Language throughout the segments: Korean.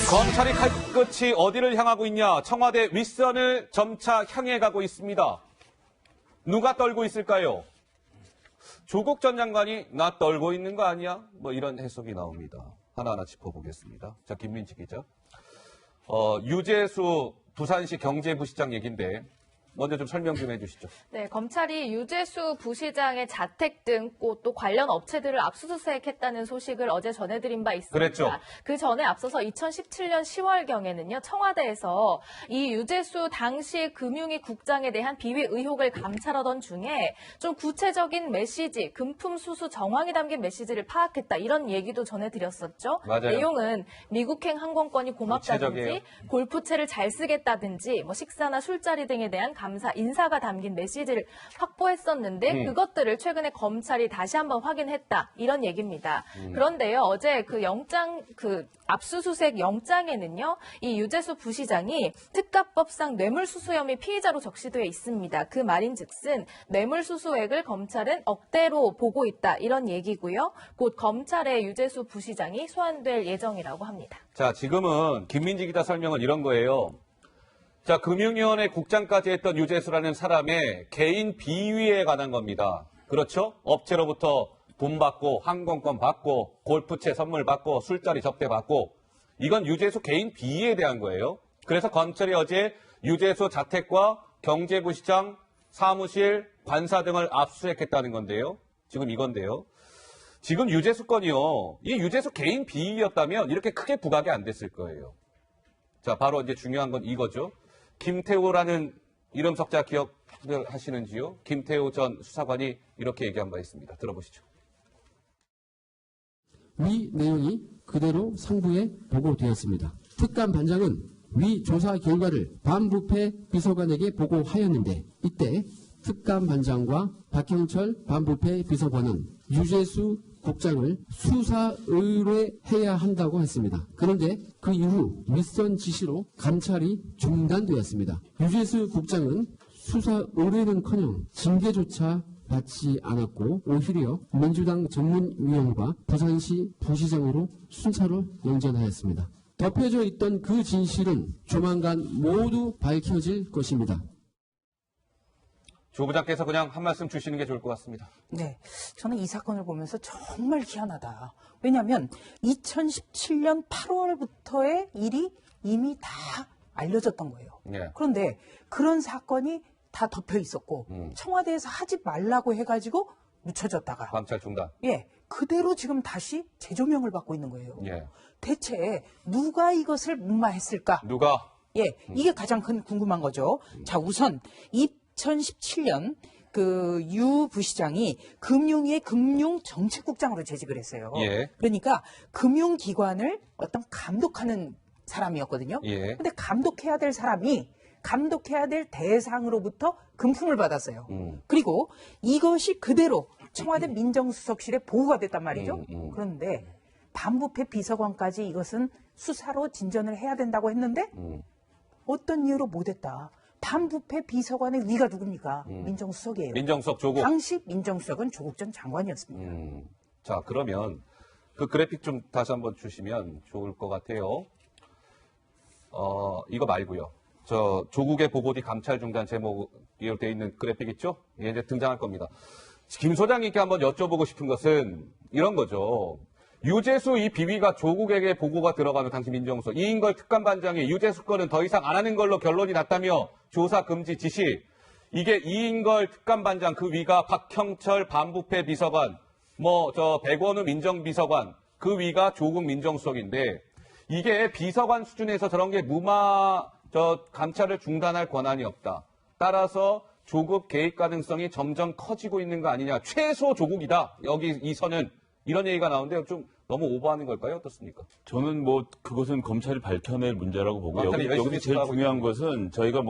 검찰이 칼끝이 어디를 향하고 있냐? 청와대 윗선을 점차 향해 가고 있습니다. 누가 떨고 있을까요? 조국 전 장관이 나 떨고 있는 거 아니야? 뭐 이런 해석이 나옵니다. 하나하나 짚어보겠습니다. 자, 김민지 기자. 유재수 부산시 경제부시장 얘기인데 먼저 좀 설명 좀 해주시죠. 네, 검찰이 유재수 부시장의 자택 등 또 관련 업체들을 압수수색했다는 소식을 어제 전해드린 바 있습니다. 그랬죠. 그 전에 앞서서 2017년 10월경에는요, 청와대에서 이 유재수 당시 금융위 국장에 대한 비위 의혹을 감찰하던 중에 좀 구체적인 메시지, 금품 수수 정황이 담긴 메시지를 파악했다. 이런 얘기도 전해드렸었죠. 맞아요. 내용은 미국행 항공권이 고맙다든지, 구체적이에요. 골프채를 잘 쓰겠다든지, 뭐 식사나 술자리 등에 대한 감사, 인사가 담긴 메시지를 확보했었는데 그것들을 최근에 검찰이 다시 한번 확인했다. 이런 얘기입니다. 그런데요, 어제 그 압수수색 영장에는요, 이 유재수 부시장이 특가법상 뇌물수수 혐의 피의자로 적시되어 있습니다. 그 말인즉슨 뇌물수수액을 검찰은 억대로 보고 있다. 이런 얘기고요. 곧 검찰에 유재수 부시장이 소환될 예정이라고 합니다. 자, 지금은 김민지 기자 설명은 이런 거예요. 자, 금융위원회 국장까지 했던 유재수라는 사람의 개인 비위에 관한 겁니다. 그렇죠? 업체로부터 돈 받고, 항공권 받고, 골프채 선물 받고, 술자리 접대 받고, 이건 유재수 개인 비위에 대한 거예요. 그래서 검찰이 어제 유재수 자택과 경제부시장 사무실, 관사 등을 압수수색했다는 건데요. 지금 이건데요. 지금 유재수 건이요. 이 유재수 개인 비위였다면 이렇게 크게 부각이 안 됐을 거예요. 자, 바로 이제 중요한 건 이거죠. 김태우라는 이름 석자 기억들 하시는지요? 김태우 전 수사관이 이렇게 얘기한 바 있습니다. 들어보시죠. 위 내용이 그대로 상부에 보고되었습니다. 특감 반장은 위 조사 결과를 반부패 비서관에게 보고하였는데 이때 특감 반장과 박형철 반부패 비서관은 유재수 국장을 수사 의뢰해야 한다고 했습니다. 그런데 그 이후 윗선 지시로 감찰이 중단되었습니다. 유재수 국장은 수사 의뢰는커녕 징계조차 받지 않았고 오히려 민주당 전문위원과 부산시 부시장으로 순차로 영전하였습니다. 덮여져 있던 그 진실은 조만간 모두 밝혀질 것입니다. 조 부장께서 그냥 한 말씀 주시는 게 좋을 것 같습니다. 네, 저는 이 사건을 보면서 정말 희한하다. 왜냐하면 2017년 8월부터의 일이 이미 다 알려졌던 거예요. 네. 그런데 그런 사건이 다 덮여 있었고 청와대에서 하지 말라고 해가지고 묻혀졌다가 감찰 중단. 예, 그대로 지금 다시 재조명을 받고 있는 거예요. 예. 대체 누가 이것을 무마했을까? 누가? 예, 이게 가장 큰 궁금한 거죠. 자, 우선 2017년 그 유 부시장이 금융위의 금융정책국장으로 재직을 했어요. 예. 그러니까 금융기관을 어떤 감독하는 사람이었거든요. 예. 근데 감독해야 될 사람이 감독해야 될 대상으로부터 금품을 받았어요. 그리고 이것이 그대로 청와대 민정수석실에 보고가 됐단 말이죠. 그런데 반부패 비서관까지 이것은 수사로 진전을 해야 된다고 했는데 어떤 이유로 못했다. 반부패 비서관의 위가 누굽니까? 민정수석이에요. 민정수석 조국. 당시 민정수석은 조국 전 장관이었습니다. 자, 그러면 그 그래픽 좀 다시 한번 주시면 좋을 것 같아요. 이거 말고요. 저 조국의 보고 뒤 감찰 중단 제목으로 되어 있는 그래픽 있죠? 이게 이제 등장할 겁니다. 김 소장님께 한번 여쭤보고 싶은 것은 이런 거죠. 유재수 이 비위가 조국에게 보고가 들어가면 당시 민정수석 이인걸 특감반장이 유재수 건은 더 이상 안 하는 걸로 결론이 났다며 조사 금지 지시. 이게 이인걸 특감반장 그 위가 박형철 반부패 비서관, 백원우 민정비서관 그 위가 조국 민정수석인데 이게 비서관 수준에서 저런 게 감찰을 중단할 권한이 없다. 따라서 조국 개입 가능성이 점점 커지고 있는 거 아니냐. 최소 조국이다. 여기 이 선은. 이런 얘기가 나오는데 좀 너무 오버하는 걸까요? 어떻습니까? 저는 그것은 검찰이 밝혀낼 문제라고 보고 여기서 제일 중요한 것은 저희가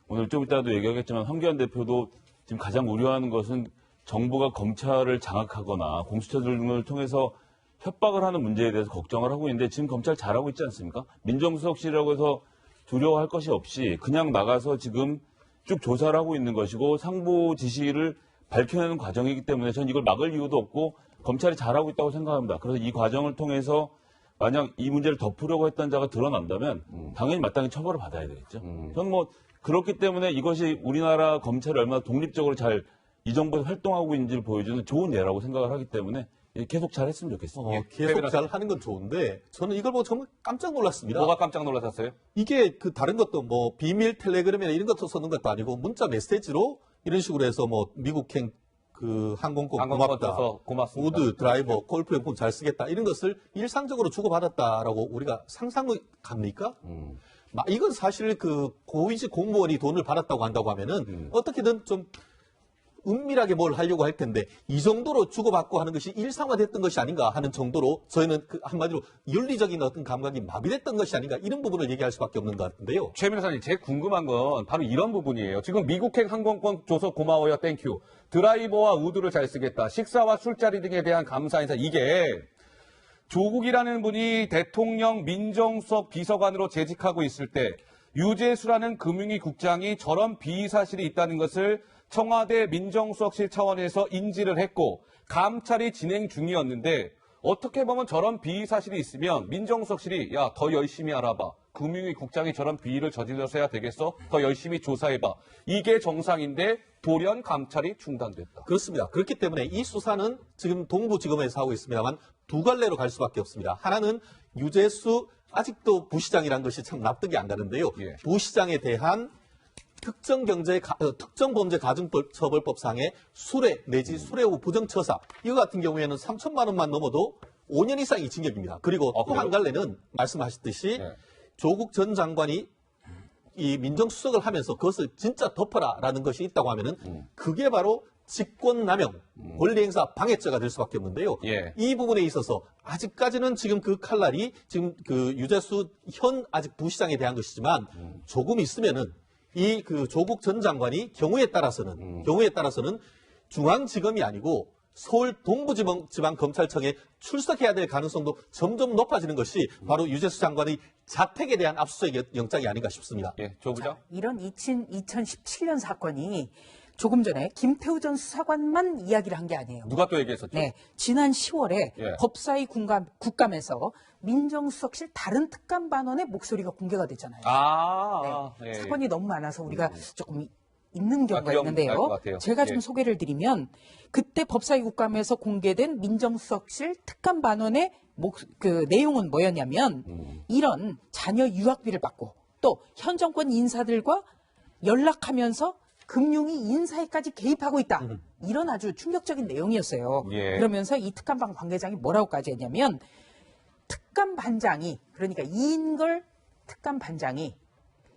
오늘 좀 이따도 얘기하겠지만 황교안 대표도 지금 가장 우려하는 것은 정부가 검찰을 장악하거나 공수처 등을 통해서 협박을 하는 문제에 대해서 걱정을 하고 있는데 지금 검찰 잘하고 있지 않습니까? 민정수석실이라고 해서 두려워할 것이 없이 그냥 나가서 지금 쭉 조사를 하고 있는 것이고 상부 지시를 밝혀내는 과정이기 때문에 저는 이걸 막을 이유도 없고 검찰이 잘하고 있다고 생각합니다. 그래서 이 과정을 통해서 만약 이 문제를 덮으려고 했던 자가 드러난다면 당연히 마땅히 처벌을 받아야 되겠죠. 저는 뭐 그렇기 때문에 이것이 우리나라 검찰이 얼마나 독립적으로 잘 이 정부에서 활동하고 있는지를 보여주는 좋은 예라고 생각을 하기 때문에 계속 잘 했으면 좋겠습니다. 계속 잘 하는 건 좋은데 저는 이걸 보고 정말 깜짝 놀랐습니다. 뭐가 깜짝 놀라셨어요? 이게 그 다른 것도 뭐 비밀 텔레그램이나 이런 것도 쓰는 것도 아니고 문자 메시지로 이런 식으로 해서 뭐 미국행 그 항공권 고맙다, 고맙습니다. 우드, 드라이버, 골프용품 잘 쓰겠다 이런 것을 일상적으로 주고받았다라고 우리가 상상을 갑니까? 이건 사실 그 고위직 공무원이 돈을 받았다고 한다고 하면은 어떻게든 좀 은밀하게 뭘 하려고 할 텐데 이 정도로 주고받고 하는 것이 일상화됐던 것이 아닌가 하는 정도로 저희는 그 한마디로 윤리적인 어떤 감각이 마비됐던 것이 아닌가 이런 부분을 얘기할 수밖에 없는 것 같은데요. 최 변호사님, 제일 궁금한 건 바로 이런 부분이에요. 지금 미국행 항공권 줘서 고마워요, 땡큐. 드라이버와 우드를 잘 쓰겠다. 식사와 술자리 등에 대한 감사 인사. 이게 조국이라는 분이 대통령 민정수석 비서관으로 재직하고 있을 때 유재수라는 금융위 국장이 저런 비사실이 있다는 것을 청와대 민정수석실 차원에서 인지를 했고 감찰이 진행 중이었는데 어떻게 보면 저런 비사실이 있으면 민정수석실이 야, 더 열심히 알아봐. 금융위 국장이 저런 비위를 저질러서 해야 되겠어? 더 열심히 조사해봐. 이게 정상인데 돌연 감찰이 중단됐다. 그렇습니다. 그렇기 때문에 이 수사는 지금 동부지검에서 하고 있습니다만 두 갈래로 갈 수밖에 없습니다. 하나는 유재수 아직도 부시장이라는 것이 참 납득이 안 가는데요. 예. 부시장에 대한 특정범죄가중처벌법상의 수뢰 내지 수뢰 후 부정처사 이거 같은 경우에는 3천만 원만 넘어도 5년 이상이 징역입니다. 그리고 또 한 갈래는 말씀하셨듯이 네. 조국 전 장관이 이 민정수석을 하면서 그것을 진짜 덮어라라는 것이 있다고 하면은 그게 바로 직권남용, 권리행사 방해죄가 될 수밖에 없는데요. 예. 이 부분에 있어서 아직까지는 지금 그 칼날이 지금 그 유재수 현 아직 부시장에 대한 것이지만 조금 있으면은 이 그 조국 전 장관이 경우에 따라서는 중앙지검이 아니고 서울 동부지방검찰청에 출석해야 될 가능성도 점점 높아지는 것이 바로 유재수 장관의 자택에 대한 압수수색 영장이 아닌가 싶습니다. 예, 조 부장. 이런 2017년 사건이 조금 전에 김태우 전 수사관만 이야기를 한 게 아니에요. 누가 또 얘기했었죠? 네, 지난 10월에 예. 법사위 국감에서 민정수석실 다른 특감 반원의 목소리가 공개가 됐잖아요. 예. 사건이 너무 많아서 우리가 조금 잊는 경우가 기억 있는데요. 날것 같아요. 제가 좀 예. 소개를 드리면 그때 법사위 국감에서 공개된 민정수석실 특감 반원의 그 내용은 뭐였냐면 이런 자녀 유학비를 받고 또 현 정권 인사들과 연락하면서 금융위 인사에까지 개입하고 있다. 이런 아주 충격적인 내용이었어요. 예. 그러면서 이 특감반 관계장이 뭐라고까지 했냐면 특감반장이 그러니까 이인걸 특감반장이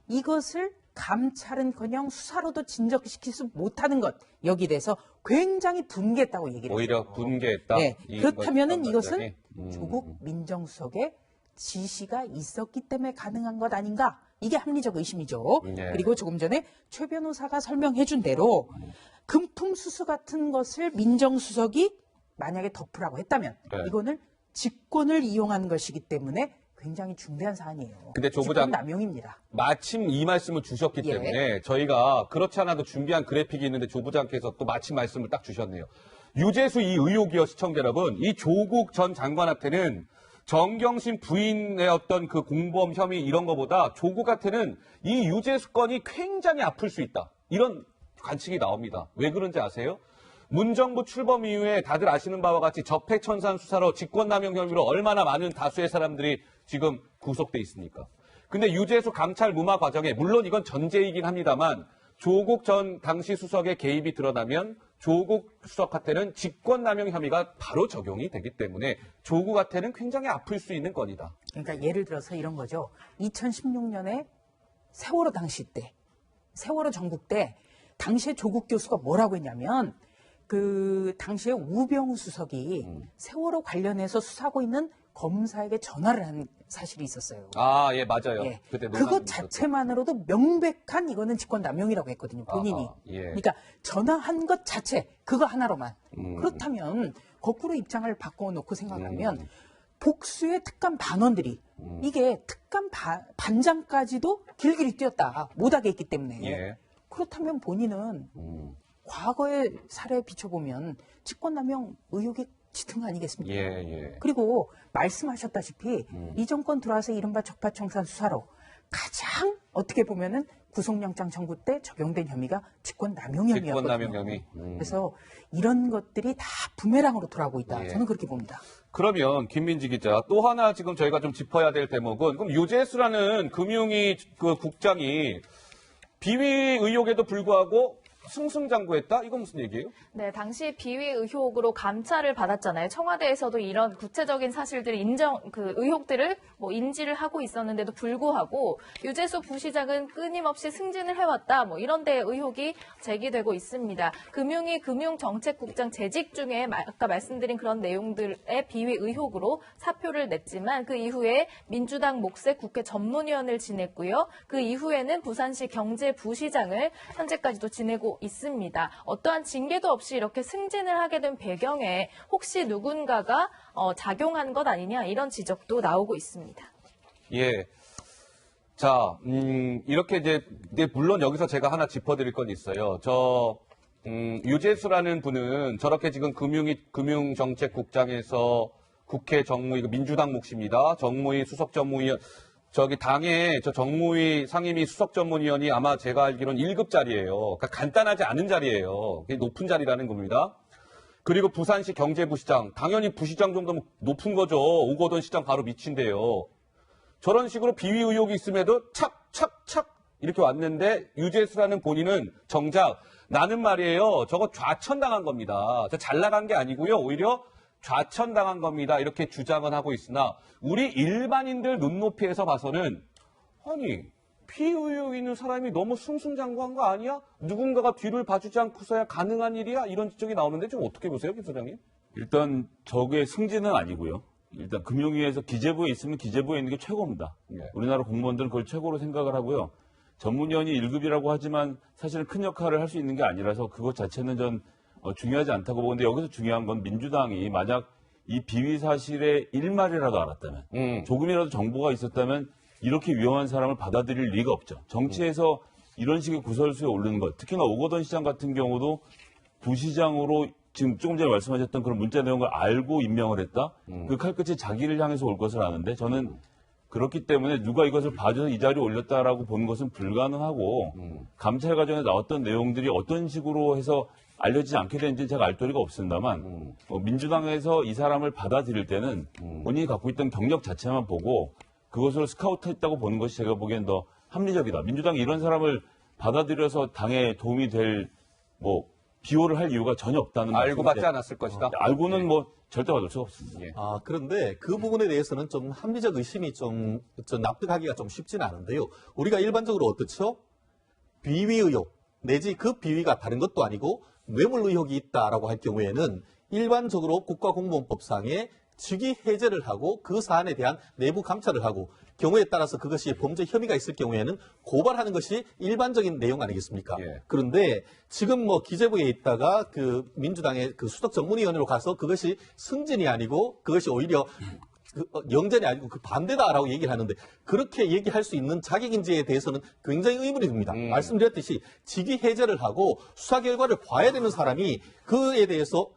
이것을 감찰은커녕 수사로도 진척시킬 수 못하는 것 여기에 대해서 굉장히 분개했다고 얘기를 오히려 했어요. 분개했다. 네. 그렇다면은 이것은 반장이. 조국 민정수석의 지시가 있었기 때문에 가능한 것 아닌가? 이게 합리적 의심이죠. 네. 그리고 조금 전에 최 변호사가 설명해준 대로 금품 수수 같은 것을 민정수석이 만약에 덮으라고 했다면 네. 이거는 직권을 이용한 것이기 때문에 굉장히 중대한 사안이에요. 근데 조 부장- 직권 남용입니다. 마침 이 말씀을 주셨기 예. 때문에 저희가 그렇지 않아도 준비한 그래픽이 있는데 조 부장께서 또 마침 말씀을 딱 주셨네요. 유재수 이 의혹이요, 시청자 여러분. 이 조국 전 장관한테는 정경심 부인의 어떤 그 공범 혐의 이런 거보다 조국한테는 이 유재수 건이 굉장히 아플 수 있다. 이런 관측이 나옵니다. 왜 그런지 아세요? 문정부 출범 이후에 다들 아시는 바와 같이 적폐청산 수사로 직권남용 혐의로 얼마나 많은 다수의 사람들이 지금 구속돼 있습니까? 근데 유재수 감찰 무마 과정에 물론 이건 전제이긴 합니다만 조국 전 당시 수석의 개입이 드러나면 조국 수석한테는 직권남용 혐의가 바로 적용이 되기 때문에 조국한테는 굉장히 아플 수 있는 건이다. 그러니까 예를 들어서 이런 거죠. 2016년에 세월호 당시 때, 세월호 전국 때 당시에 조국 교수가 뭐라고 했냐면 그 당시에 우병우 수석이 세월호 관련해서 수사하고 있는 검사에게 전화를 한 사실이 있었어요. 아, 예, 맞아요. 예. 그때 그것 자체만으로도 명백한 이거는 직권남용이라고 했거든요. 본인이. 아하, 예. 그러니까 전화한 것 자체 그거 하나로만. 그렇다면 거꾸로 입장을 바꿔놓고 생각하면 복수의 특감 반원들이 이게 특감 반장까지도 길길이 뛰었다. 못하게 했기 때문에. 예. 그렇다면 본인은 과거의 사례에 비춰보면 직권남용 의혹이 짙은 거 아니겠습니까? 예. 그리고 말씀하셨다시피 이 정권 들어와서 이른바 적파청산 수사로 가장 어떻게 보면은 구속영장 청구 때 적용된 혐의가 직권남용 혐의였거든요. 직권남용 혐의. 그래서 이런 것들이 다 부메랑으로 돌아오고 있다. 예. 저는 그렇게 봅니다. 그러면 김민지 기자 또 하나 지금 저희가 좀 짚어야 될 대목은 그럼 유재수라는 금융위 그 국장이 비위 의혹에도 불구하고 승승장구했다? 이건 무슨 얘기예요? 네, 당시 비위 의혹으로 감찰을 받았잖아요. 청와대에서도 이런 구체적인 사실들을 의혹들을 인지를 하고 있었는데도 불구하고 유재수 부시장은 끊임없이 승진을 해왔다. 이런 데 의혹이 제기되고 있습니다. 금융위 금융정책국장 재직 중에 아까 말씀드린 그런 내용들의 비위 의혹으로 사표를 냈지만 그 이후에 민주당 몫의 국회 전문위원을 지냈고요. 그 이후에는 부산시 경제부시장을 현재까지도 지내고 있습니다. 어떠한 징계도 없이 이렇게 승진을 하게 된 배경에 혹시 누군가가 작용한 것 아니냐 이런 지적도 나오고 있습니다. 예. 자, 이렇게 이제 물론 여기서 제가 하나 짚어드릴 건 있어요. 유재수라는 분은 저렇게 지금 금융정책국장에서 국회 정무위 민주당 몫입니다. 정무위 수석전무위원 당의 정무위 상임위 수석전문위원이 아마 제가 알기로는 1급짜리예요. 그러니까 간단하지 않은 자리예요. 높은 자리라는 겁니다. 그리고 부산시 경제부시장, 당연히 부시장 정도면 높은 거죠. 오거돈 시장 바로 밑인데요. 저런 식으로 비위 의혹이 있음에도 착착착 이렇게 왔는데 유재수라는 본인은 정작 나는 말이에요. 저거 좌천당한 겁니다. 잘 나간 게 아니고요. 오히려 좌천당한 겁니다. 이렇게 주장은 하고 있으나 우리 일반인들 눈높이에서 봐서는 아니 피의혹 있는 사람이 너무 승승장구한 거 아니야? 누군가가 뒤를 봐주지 않고서야 가능한 일이야? 이런 지적이 나오는데 좀 어떻게 보세요, 김 소장님? 일단 저게 승진은 아니고요. 일단 금융위에서 기재부에 있으면 기재부에 있는 게 최고입니다. 네. 우리나라 공무원들은 그걸 최고로 생각을 하고요. 전문위원이 1급이라고 하지만 사실은 큰 역할을 할 수 있는 게 아니라서 그것 자체는 전 중요하지 않다고 보는데 여기서 중요한 건 민주당이 만약 이 비위 사실의 일말이라도 알았다면 조금이라도 정보가 있었다면 이렇게 위험한 사람을 받아들일 리가 없죠. 정치에서 이런 식의 구설수에 오르는 것, 특히나 오거돈 시장 같은 경우도 부시장으로 지금 조금 전에 말씀하셨던 그런 문자 내용을 알고 임명을 했다. 그 칼끝이 자기를 향해서 올 것을 아는데 저는 그렇기 때문에 누가 이것을 봐줘서 이 자리에 올렸다라고 보는 것은 불가능하고 감찰 과정에 나왔던 내용들이 어떤 식으로 해서 알려지지 않게 되는지 제가 알 도리가 없습니다만 민주당에서 이 사람을 받아들일 때는 본인이 갖고 있던 경력 자체만 보고 그것을 스카우트했다고 보는 것이 제가 보기엔 더 합리적이다. 민주당이 이런 사람을 받아들여서 당에 도움이 될 비호를 할 이유가 전혀 없다는 알고 말씀인데 받지 않았을 것이다. 알고는 절대 받을 수가 없습니다. 예. 그런데 그 부분에 대해서는 좀 합리적 의심이 좀 납득하기가 좀 쉽지는 않은데요. 우리가 일반적으로 어떻죠? 비위 의혹 내지 그 비위가 다른 것도 아니고 뇌물 의혹이 있다라고 할 경우에는 일반적으로 국가공무원법상에 직위 해제를 하고 그 사안에 대한 내부 감찰을 하고 경우에 따라서 그것이 범죄 혐의가 있을 경우에는 고발하는 것이 일반적인 내용 아니겠습니까? 예. 그런데 지금 기재부에 있다가 그 민주당의 그 수석 전문위원으로 가서 그것이 승진이 아니고 그것이 오히려 영전이 아니고 그 반대다라고 얘기를 하는데 그렇게 얘기할 수 있는 자격인지에 대해서는 굉장히 의문이 듭니다. 말씀드렸듯이 직위 해제를 하고 수사 결과를 봐야 되는 사람이 그에 대해서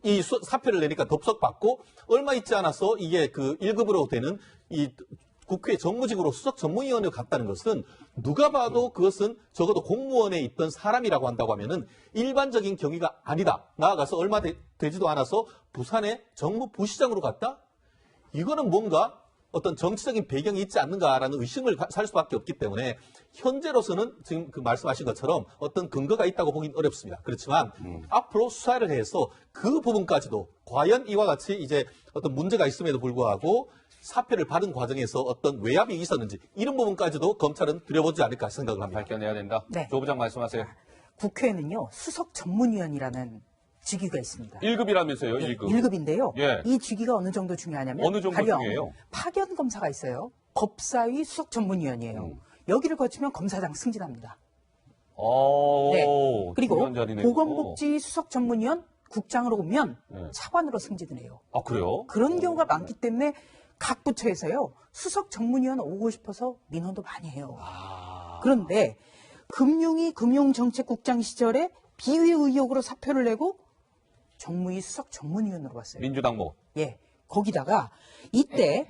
이 사표를 내니까 덥석받고 얼마 있지 않아서 이게 그 1급으로 되는 이 국회 정무직으로 수석 전문위원을 갔다는 것은 누가 봐도 그것은 적어도 공무원에 있던 사람이라고 한다고 하면은 일반적인 경위가 아니다. 나아가서 얼마 되지도 않아서 부산의 정무부시장으로 갔다? 이거는 뭔가 어떤 정치적인 배경이 있지 않는가라는 의심을 살 수밖에 없기 때문에 현재로서는 지금 그 말씀하신 것처럼 어떤 근거가 있다고 보긴 어렵습니다. 그렇지만 앞으로 수사를 해서 그 부분까지도 과연 이와 같이 이제 어떤 문제가 있음에도 불구하고 사표를 받은 과정에서 어떤 외압이 있었는지 이런 부분까지도 검찰은 들여보지 않을까 생각을 합니다. 밝혀내야 된다. 네. 조 부장 말씀하세요. 국회에는요, 수석 전문위원이라는 직위가 있습니다. 1급이라면서요, 네, 1급. 1급인데요. 예. 이 직위가 어느 정도 중요하냐면 어느 정도 가령 중요해요? 파견 검사가 있어요. 법사위 수석 전문위원이에요. 여기를 거치면 검사장 승진합니다. 네. 그리고 중요한 자리네요. 보건복지 수석 전문위원 국장으로 오면 네. 차관으로 승진을 해요. 아, 그래요? 그런 경우가 많기 때문에 각 부처에서요. 수석 전문위원 오고 싶어서 민원도 많이 해요. 그런데 금융위 금융정책국장 시절에 비위 의혹으로 사표를 내고 정무위 수석 전문위원으로 갔어요. 민주당모. 예. 거기다가 이때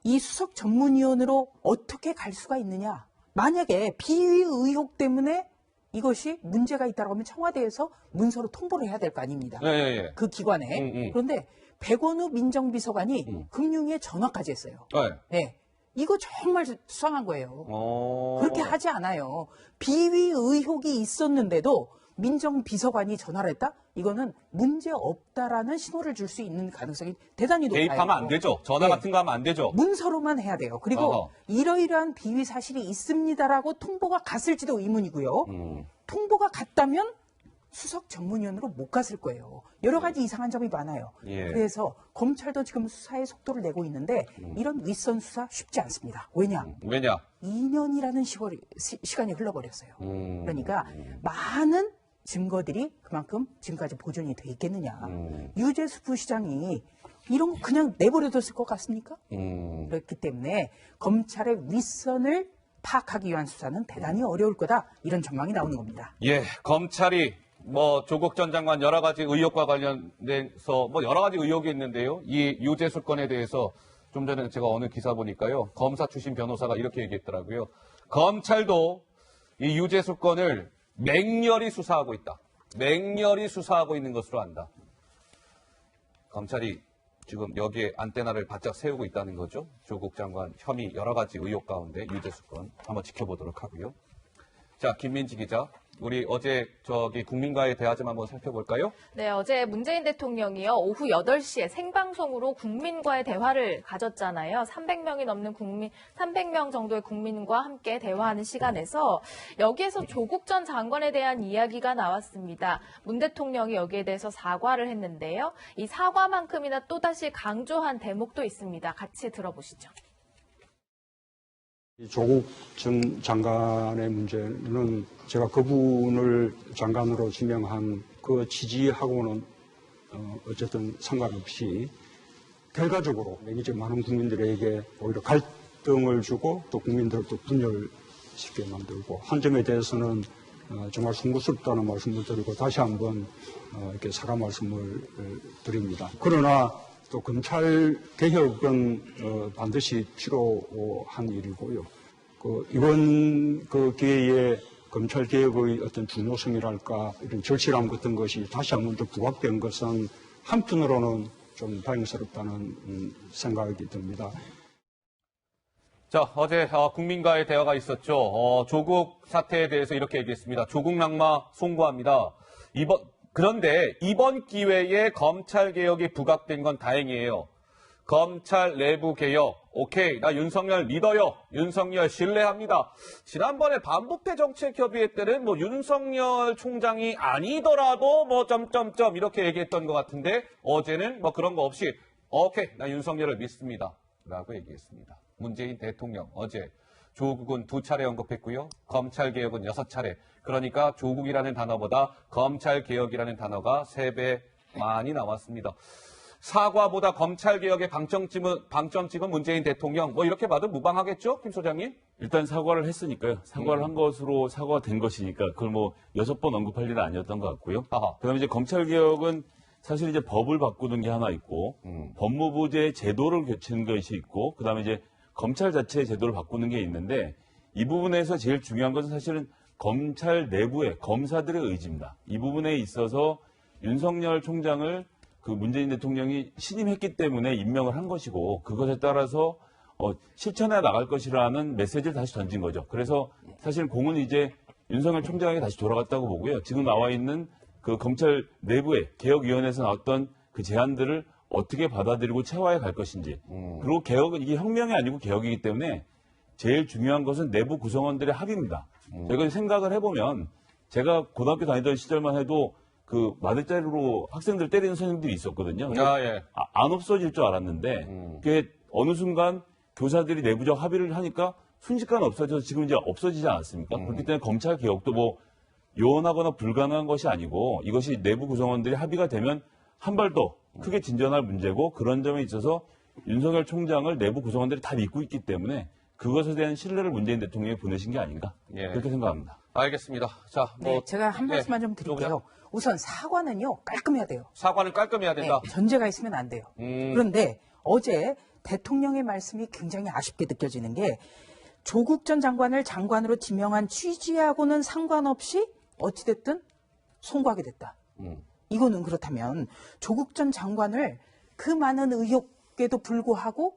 이 수석 전문위원으로 어떻게 갈 수가 있느냐. 만약에 비위 의혹 때문에 이것이 문제가 있다고 하면 청와대에서 문서로 통보를 해야 될 거 아닙니다. 예, 예, 예. 그 기관에. 그런데 백원우 민정비서관이 금융위에 전화까지 했어요. 네. 네. 이거 정말 수상한 거예요. 어. 그렇게 하지 않아요. 비위 의혹이 있었는데도 민정비서관이 전화를 했다? 이거는 문제 없다라는 신호를 줄 수 있는 가능성이 대단히 높아요. 개입하면 안 되죠. 전화 네. 같은 거 하면 안 되죠. 문서로만 해야 돼요. 그리고 어허. 이러이러한 비위 사실이 있습니다라고 통보가 갔을지도 의문이고요. 통보가 갔다면 수석 전문위원으로 못 갔을 거예요. 여러 가지 이상한 점이 많아요. 예. 그래서 검찰도 지금 수사의 속도를 내고 있는데 이런 윗선 수사 쉽지 않습니다. 왜냐? 왜냐? 2년이라는 시간이 흘러버렸어요. 그러니까 많은 증거들이 그만큼 지금까지 보존이 돼 있겠느냐. 유재수 부시장이 이런 거 그냥 내버려뒀을 것 같습니까? 그렇기 때문에 검찰의 윗선을 파악하기 위한 수사는 대단히 어려울 거다. 이런 전망이 나오는 겁니다. 예, 검찰이 조국 전 장관 여러 가지 의혹과 관련돼서 여러 가지 의혹이 있는데요. 이 유재수 건에 대해서 좀 전에 제가 어느 기사 보니까요. 검사 출신 변호사가 이렇게 얘기했더라고요. 검찰도 이 유재수 건을 맹렬히 수사하고 있다. 맹렬히 수사하고 있는 것으로 안다. 검찰이 지금 여기에 안테나를 바짝 세우고 있다는 거죠. 조국 장관 혐의 여러 가지 의혹 가운데 유재수 건 한번 지켜보도록 하고요. 자, 김민지 기자. 우리 어제 국민과의 대화 좀 한번 살펴볼까요? 네, 어제 문재인 대통령이요, 오후 8시에 생방송으로 국민과의 대화를 가졌잖아요. 300명이 넘는 300명 정도의 국민과 함께 대화하는 시간에서 여기에서 조국 전 장관에 대한 이야기가 나왔습니다. 문 대통령이 여기에 대해서 사과를 했는데요. 이 사과만큼이나 또다시 강조한 대목도 있습니다. 같이 들어보시죠. 조국 전 장관의 문제는 제가 그분을 장관으로 지명한 그 지지하고는 어쨌든 상관없이 결과적으로 이제 많은 국민들에게 오히려 갈등을 주고 또 국민들도 분열시키게 만들고 한 점에 대해서는 정말 송구스럽다는 말씀을 드리고 다시 한번 이렇게 사과 말씀을 드립니다. 그러나 또 검찰 개혁은 반드시 필요한 일이고요. 이번 기회에 검찰 개혁의 어떤 중요성이랄까 이런 절실함 같은 것이 다시 한번 더 부각된 것은 한편으로는 좀 다행스럽다는 생각이 듭니다. 자, 어제 국민과의 대화가 있었죠. 조국 사태에 대해서 이렇게 얘기했습니다. 조국 낙마 송구합니다. 그런데 이번 기회에 검찰 개혁이 부각된 건 다행이에요. 검찰 내부 개혁, 오케이, 나 윤석열 믿어요. 윤석열 신뢰합니다. 지난번에 반부패 정책협의회 때는 윤석열 총장이 아니더라도 점점점 이렇게 얘기했던 것 같은데 어제는 그런 거 없이 오케이, 나 윤석열을 믿습니다. 라고 얘기했습니다. 문재인 대통령 어제 조국은 2차례 언급했고요. 검찰 개혁은 6차례. 그러니까 조국이라는 단어보다 검찰 개혁이라는 단어가 3배 많이 나왔습니다. 사과보다 검찰 개혁의 방점 찍은 문재인 대통령 이렇게 봐도 무방하겠죠, 김 소장님? 일단 사과를 했으니까요. 사과를 한 것으로 사과가 된 것이니까 그걸 6번 언급할 일은 아니었던 것 같고요. 그다음에 이제 검찰 개혁은 사실 이제 법을 바꾸는 게 하나 있고 법무부의 제도를 고치는 것이 있고 그다음에 이제 검찰 자체의 제도를 바꾸는 게 있는데 이 부분에서 제일 중요한 것은 사실은 검찰 내부의 검사들의 의지입니다. 이 부분에 있어서 윤석열 총장을 문재인 대통령이 신임했기 때문에 임명을 한 것이고 그것에 따라서 실천해 나갈 것이라는 메시지를 다시 던진 거죠. 그래서 사실 공은 이제 윤석열 총장에게 다시 돌아갔다고 보고요. 지금 나와 있는 그 검찰 내부의 개혁위원회에서 나왔던 그 제안들을 어떻게 받아들이고 체화해 갈 것인지. 그리고 개혁은 이게 혁명이 아니고 개혁이기 때문에 제일 중요한 것은 내부 구성원들의 합의입니다. 저희가 생각을 해보면 제가 고등학교 다니던 시절만 해도 마들자루로 학생들 때리는 선생님들이 있었거든요. 예. 안 없어질 줄 알았는데 그게 어느 순간 교사들이 내부적 합의를 하니까 순식간에 없어져서 지금 이제 없어지지 않았습니까? 그렇기 때문에 검찰 개혁도 요원하거나 불가능한 것이 아니고 이것이 내부 구성원들이 합의가 되면 한 발 더 크게 진전할 문제고 그런 점에 있어서 윤석열 총장을 내부 구성원들이 다 믿고 있기 때문에 그것에 대한 신뢰를 문재인 대통령이 보내신 게 아닌가 그렇게 생각합니다. 알겠습니다. 자, 네, 제가 한 말씀만 좀 드릴게요. 우선 사과는요, 깔끔해야 돼요. 사과는 깔끔해야 된다. 네, 전제가 있으면 안 돼요. 그런데 어제 대통령의 말씀이 굉장히 아쉽게 느껴지는 게 조국 전 장관을 장관으로 지명한 취지하고는 상관없이 어찌됐든 송구하게 됐다. 이거는 그렇다면 조국 전 장관을 그 많은 의혹에도 불구하고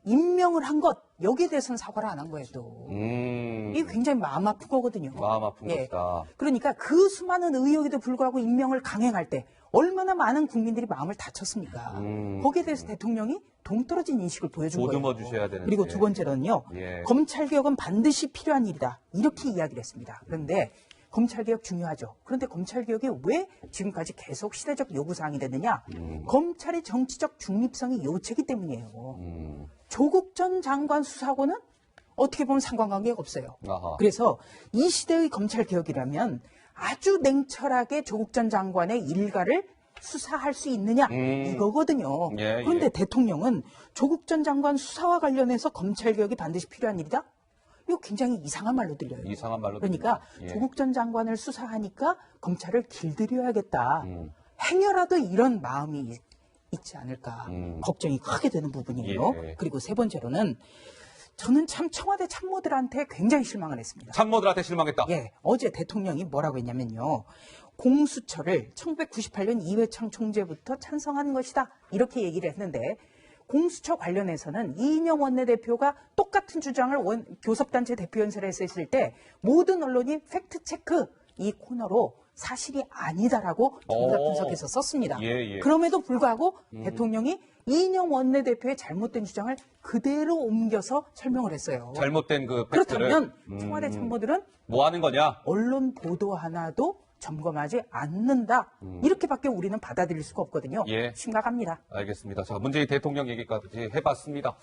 임명을 한 것, 여기에 대해서는 사과를 안 한 거예요, 또. 이게 굉장히 마음 아픈 거거든요. 마음 아픈 예. 것이다. 그러니까 그 수많은 의혹에도 불구하고 임명을 강행할 때 얼마나 많은 국민들이 마음을 다쳤습니까? 거기에 대해서 대통령이 동떨어진 인식을 보여준 거예요. 보듬어 주셔야 되는데. 그리고 두 번째로는요. 예. 검찰개혁은 반드시 필요한 일이다. 이렇게 이야기를 했습니다. 그런데 검찰개혁 중요하죠. 그런데 검찰개혁이 왜 지금까지 계속 시대적 요구사항이 됐느냐? 검찰의 정치적 중립성이 요체이기 때문이에요. 조국 전 장관 수사하고는 어떻게 보면 상관관계가 없어요. 아하. 그래서 이 시대의 검찰개혁이라면 아주 냉철하게 조국 전 장관의 일가를 수사할 수 있느냐 이거거든요. 예, 그런데 예. 대통령은 조국 전 장관 수사와 관련해서 검찰개혁이 반드시 필요한 일이다? 이거 굉장히 이상한 말로 들려요. 이상한 말로 그러니까 들립니다. 예. 조국 전 장관을 수사하니까 검찰을 길들여야겠다. 행여라도 이런 마음이 있지 않을까 걱정이 크게 되는 부분이에요. 예. 그리고 세 번째로는 저는 참 청와대 참모들한테 굉장히 실망을 했습니다. 참모들한테 실망했다. 예, 어제 대통령이 뭐라고 했냐면요. 공수처를 1998년 이회창 총재부터 찬성한 것이다. 이렇게 얘기를 했는데 공수처 관련해서는 이인영 원내대표가 똑같은 주장을 교섭단체 대표연설에서 했을 때 모든 언론이 팩트체크 이 코너로 사실이 아니다라고 전부 다 분석해서 썼습니다. 예, 예. 그럼에도 불구하고 대통령이 이인영 원내대표의 잘못된 주장을 그대로 옮겨서 설명을 했어요. 잘못된 그 팩트를. 그렇다면 청와대 참모들은 뭐 하는 거냐? 언론 보도 하나도 점검하지 않는다. 이렇게밖에 우리는 받아들일 수가 없거든요. 예. 심각합니다. 알겠습니다. 자, 문재인 대통령 얘기까지 해봤습니다.